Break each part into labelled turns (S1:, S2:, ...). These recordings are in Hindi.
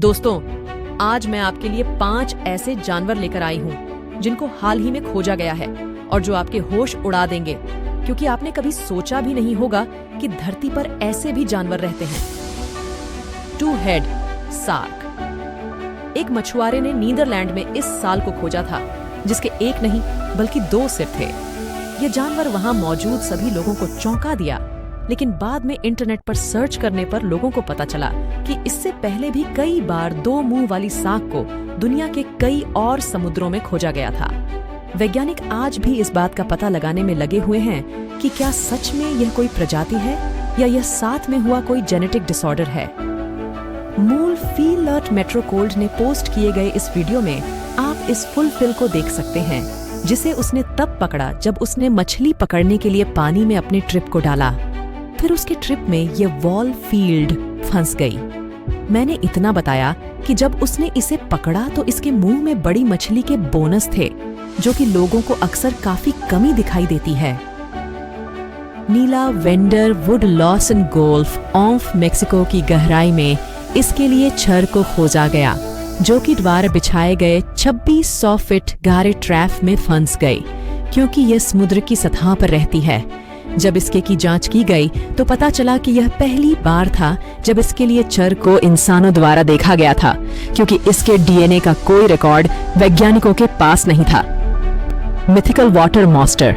S1: दोस्तों, आज मैं आपके लिए 5 ऐसे जानवर लेकर आई हूँ जिनको हाल ही में खोजा गया है और जो आपके होश उड़ा देंगे, क्योंकि आपने कभी सोचा भी नहीं होगा कि धरती पर ऐसे भी जानवर रहते हैं। 2 हेड शार्क। एक मछुआरे ने नीदरलैंड में इस साल को खोजा था, जिसके एक नहीं बल्कि 2 सिर थे। यह जानवर वहां मौजूद सभी लोगों को चौंका दिया, लेकिन बाद में इंटरनेट पर सर्च करने पर लोगों को पता चला कि इससे पहले भी कई बार 2 मुंह वाली शार्क को दुनिया के कई और समुद्रों में खोजा गया था। वैज्ञानिक आज भी इस बात का पता लगाने में लगे हुए हैं कि क्या सच में यह कोई प्रजाति है या यह साथ में हुआ कोई जेनेटिक डिसऑर्डर है। मूल फीलर्ट मेट्रोकोल्ड ने पोस्ट किए गए इस वीडियो में आप इस फुल फिल को देख सकते हैं, जिसे उसने तब पकड़ा जब उसने मछली पकड़ने के लिए पानी में अपने ट्रिप को डाला। फिर उसके ट्रिप में ये वॉल फील्ड फंस गई। मैंने इतना बताया कि जब उसने इसे पकड़ा तो इसके मुंह में बड़ी मछली के बोनस थे, जो कि लोगों को अक्सर काफी कमी दिखाई देती है। नीला वेंडर वुड लॉसन गोल्फ ऑफ मेक्सिको की गहराई में इसके लिए छर को खोजा गया, जो कि द्वार बिछाए गए 2600 फीट गहरे ट्रैप में फंस गई, क्योंकि यह समुद्र की सतह पर रहती है। जब इसके की जांच की गई तो पता चला कि यह पहली बार था जब इसके लिए छर को इंसानों द्वारा देखा गया था, क्योंकि इसके डीएनए का कोई रिकॉर्ड वैज्ञानिकों के पास नहीं था। Mythical water monster.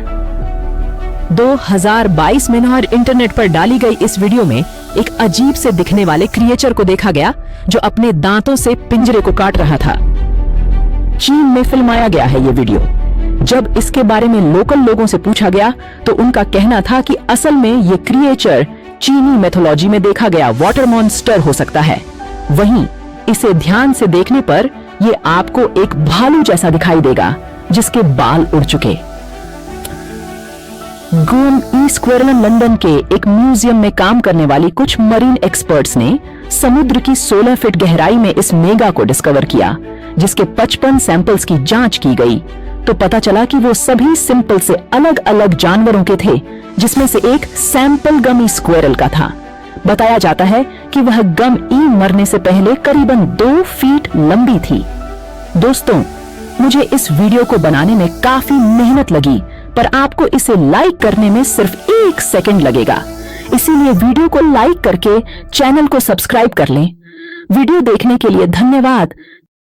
S1: 2022 में और इंटरनेट पर डाली गई इस वीडियो में एक अजीब से दिखने वाले क्रिएचर को देखा गया, जो अपने दांतों से पिंजरे को काट रहा था। चीन में फिल्माया गया है ये वीडियो। जब इसके बारे में लोकल लोगों से पूछा गया तो उनका कहना था कि असल में ये क्रिएचर चीनी मैथोलॉजी में देखा गया वाटर मॉन्स्टर हो सकता है। वहीं इसे ध्यान से देखने पर ये आपको एक भालू जैसा दिखाई देगा, जिसके बाल उड़ चुके। गोम ईस्ट क्वेरलन लंदन के एक म्यूजियम में काम करने वाली कुछ मरीन एक्सपर्ट्स ने समुद्र की 16 फीट गहराई में इस मेगा को डिस्कवर किया, जिसके 55 सैंपल्स की जांच की गई तो पता चला कि वो सभी सिंपल से अलग अलग जानवरों के थे, जिसमें से एक सैंपल गमी स्क्वेरल का था। बताया जाता है कि वह गम ई मरने से पहले करीबन 2 फीट लंबी थी। दोस्तों, मुझे इस वीडियो को बनाने में काफी मेहनत लगी, पर आपको इसे लाइक करने में सिर्फ 1 सेकंड लगेगा। इसीलिए वीडियो को लाइक करके चैनल को सब्सक्राइब कर लें। वीडियो देखने के लिए धन्यवाद।